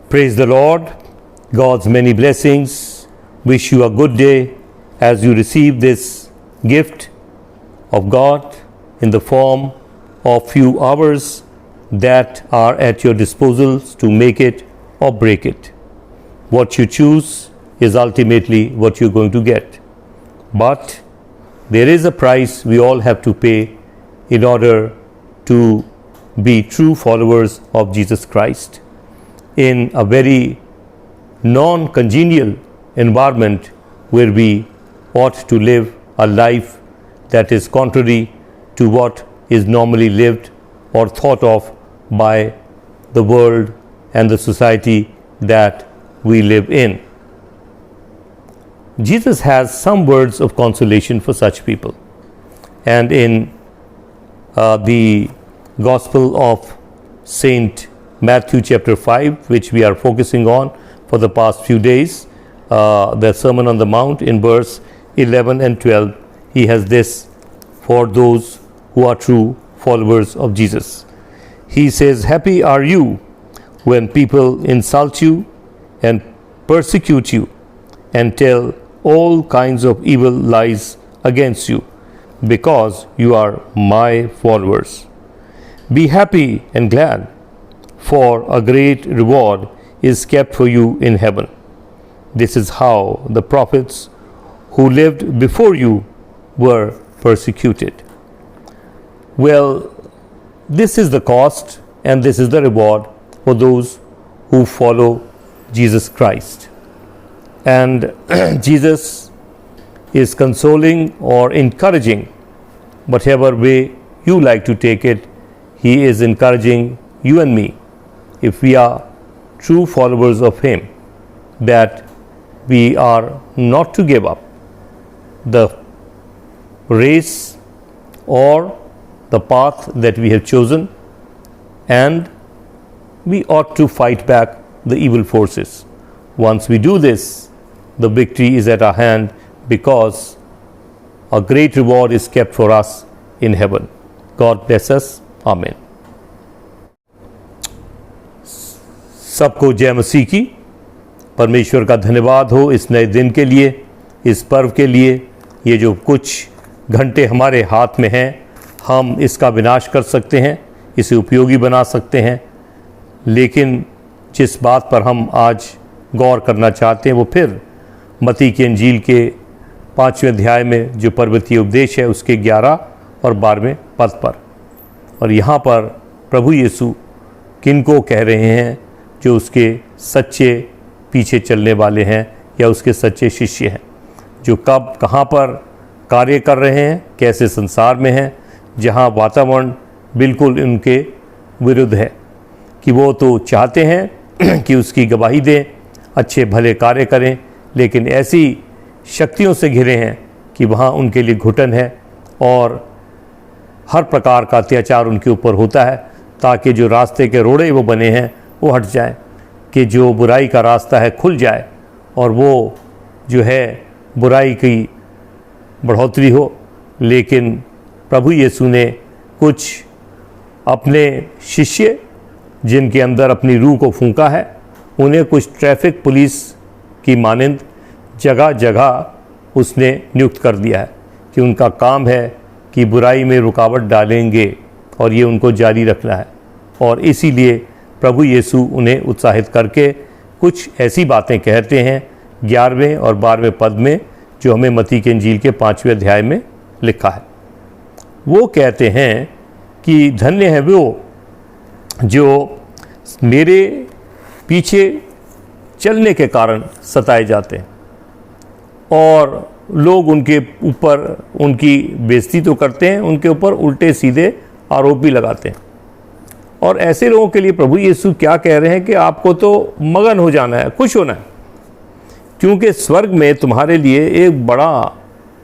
Praise the Lord. God's many blessings. Wish you a good day as you receive this gift of God in the form of few hours that are at your disposal to make it or break it. What you choose is ultimately what you're going to get. But there is a price we all have to pay in order to be true followers of Jesus Christ in a very non-congenial environment where we ought to live a life that is contrary to what is normally lived or thought of by the world and the society that we live in. Jesus has some words of consolation for such people. And in the Gospel of Saint Matthew chapter 5, which we are focusing on for the past few days, the Sermon on the Mount, in verse 11 and 12, he has this for those who are true followers of Jesus. He says, "Happy are you when people insult you and persecute you and tell all kinds of evil lies against you, because you are my followers. Be happy and glad, for a great reward is kept for you in heaven. This is how the prophets who lived before you were persecuted." Well, this is the cost and this is the reward for those who follow Jesus Christ. And Jesus is consoling or encouraging, whatever way you like to take it. He is encouraging you and me, if we are true followers of Him, that we are not to give up the race or the path that we have chosen, and we ought to fight back the evil forces. Once we do this, the victory is at our hand, because a great reward is kept for us in heaven. God bless us. Amen. सबको जय मसीह की। परमेश्वर का धन्यवाद हो इस नए दिन के लिए, इस पर्व के लिए। ये जो कुछ घंटे हमारे हाथ में हैं, हम इसका विनाश कर सकते हैं, इसे उपयोगी बना सकते हैं। लेकिन जिस बात पर हम आज गौर करना चाहते हैं वो फिर मत्ती की इंजील के 5वें अध्याय में जो पर्वतीय उपदेश है उसके 11 और 12वें पद पर। और यहाँ पर प्रभु यीशु किनको कह रहे हैं जो उसके सच्चे पीछे चलने वाले हैं या उसके सच्चे शिष्य हैं, जो कब कहाँ पर कार्य कर रहे हैं, कैसे संसार में हैं जहाँ वातावरण बिल्कुल उनके विरुद्ध है, कि वो तो चाहते हैं कि उसकी गवाही दें, अच्छे भले कार्य करें, लेकिन ऐसी शक्तियों से घिरे हैं कि वहाँ उनके लिए घुटन है और हर प्रकार का अत्याचार उनके ऊपर होता है, ताकि जो रास्ते के रोड़े वो बने हैं वो हट जाए, कि जो बुराई का रास्ता है खुल जाए और वो जो है बुराई की बढ़ोतरी हो। लेकिन प्रभु यीशु ने कुछ अपने शिष्य जिनके अंदर अपनी रूह को फूंका है, उन्हें कुछ ट्रैफिक पुलिस की मानंद जगह जगह उसने नियुक्त कर दिया है, कि उनका काम है कि बुराई में रुकावट डालेंगे और ये उनको जारी रखना है। और इसीलिए प्रभु यीशु उन्हें उत्साहित करके कुछ ऐसी बातें कहते हैं 11वें और 12वें पद में, जो हमें मत्ती के इंजील के 5वें अध्याय में लिखा है। वो कहते हैं कि धन्य है वो जो मेरे पीछे चलने के कारण सताए जाते हैं, और लोग उनके ऊपर उनकी बेइज्जती तो करते हैं, उनके ऊपर उल्टे सीधे आरोप भी लगाते हैं। और ऐसे लोगों के लिए प्रभु यीशु क्या कह रहे हैं कि आपको तो मगन हो जाना है, खुश होना है, क्योंकि स्वर्ग में तुम्हारे लिए एक बड़ा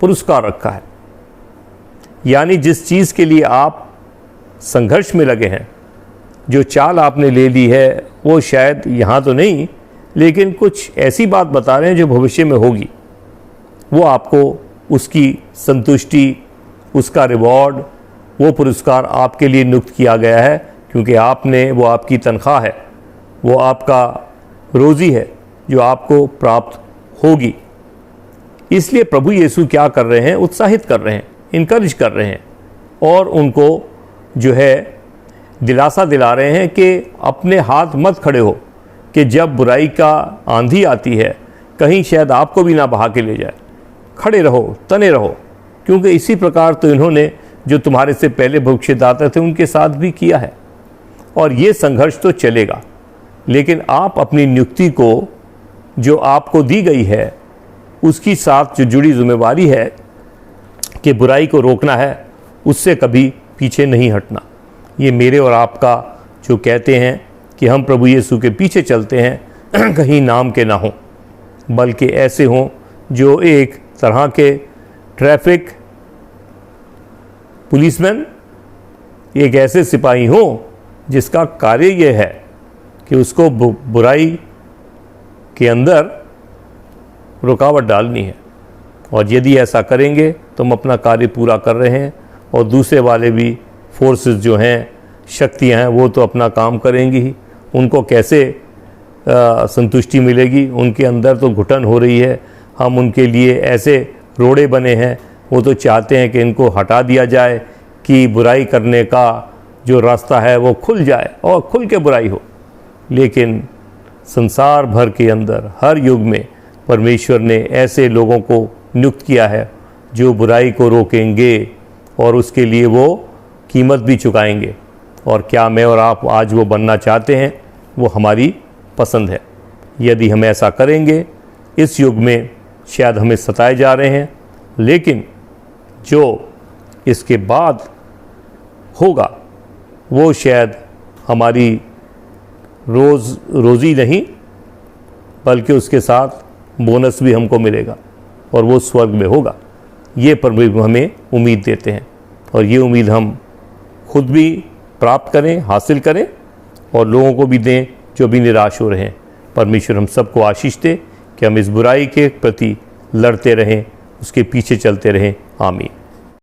पुरस्कार रखा है। यानी जिस चीज़ के लिए आप संघर्ष में लगे हैं, जो चाल आपने ले ली है, वो शायद यहाँ तो नहीं, लेकिन कुछ ऐसी बात बता रहे हैं जो भविष्य में होगी। वो आपको उसकी संतुष्टि, उसका रिवॉर्ड, वो पुरस्कार आपके लिए नियुक्त किया गया है, क्योंकि आपने, वो आपकी तनख्वाह है, वो आपका रोज़ी है जो आपको प्राप्त होगी। इसलिए प्रभु यीशु क्या कर रहे हैं? उत्साहित कर रहे हैं, इनकरेज कर रहे हैं और उनको जो है दिलासा दिला रहे हैं कि अपने हाथ मत खड़े हो कि जब बुराई का आंधी आती है कहीं शायद आपको भी ना बहा के ले जाए। खड़े रहो, तने रहो, क्योंकि इसी प्रकार तो इन्होंने जो तुम्हारे से पहले भविष्यद्वक्ता थे उनके साथ भी किया है। और ये संघर्ष तो चलेगा, लेकिन आप अपनी नियुक्ति को जो आपको दी गई है उसकी साथ जो जुड़ी जिम्मेवारी है कि बुराई को रोकना है, उससे कभी पीछे नहीं हटना। ये मेरे और आपका जो कहते हैं कि हम प्रभु यीशु के पीछे चलते हैं, कहीं नाम के ना हों, बल्कि ऐसे हों जो एक तरह के ट्रैफिक पुलिसमैन, एक ऐसे सिपाही हों जिसका कार्य ये है कि उसको बुराई के अंदर रुकावट डालनी है। और यदि ऐसा करेंगे तो हम अपना कार्य पूरा कर रहे हैं और दूसरे वाले भी फोर्सेस जो हैं, शक्तियां हैं, वो तो अपना काम करेंगी ही। उनको कैसे संतुष्टि मिलेगी? उनके अंदर तो घुटन हो रही है। हम उनके लिए ऐसे रोड़े बने हैं, वो तो चाहते हैं कि इनको हटा दिया जाए कि बुराई करने का जो रास्ता है वो खुल जाए और खुल के बुराई हो। लेकिन संसार भर के अंदर हर युग में परमेश्वर ने ऐसे लोगों को नियुक्त किया है जो बुराई को रोकेंगे और उसके लिए वो कीमत भी चुकाएंगे। और क्या मैं और आप आज वो बनना चाहते हैं? वो हमारी पसंद है। यदि हम ऐसा करेंगे, इस युग में शायद हमें सताए जा रहे हैं, लेकिन जो इसके बाद होगा वो शायद हमारी रोज़ी नहीं, बल्कि उसके साथ बोनस भी हमको मिलेगा और वो स्वर्ग में होगा। ये परमेश्वर हमें उम्मीद देते हैं और ये उम्मीद हम खुद भी प्राप्त करें, हासिल करें और लोगों को भी दें जो भी निराश हो रहे हैं। परमेश्वर हम सबको आशीष दे कि हम इस बुराई के प्रति लड़ते रहें, उसके पीछे चलते रहें। आमीन।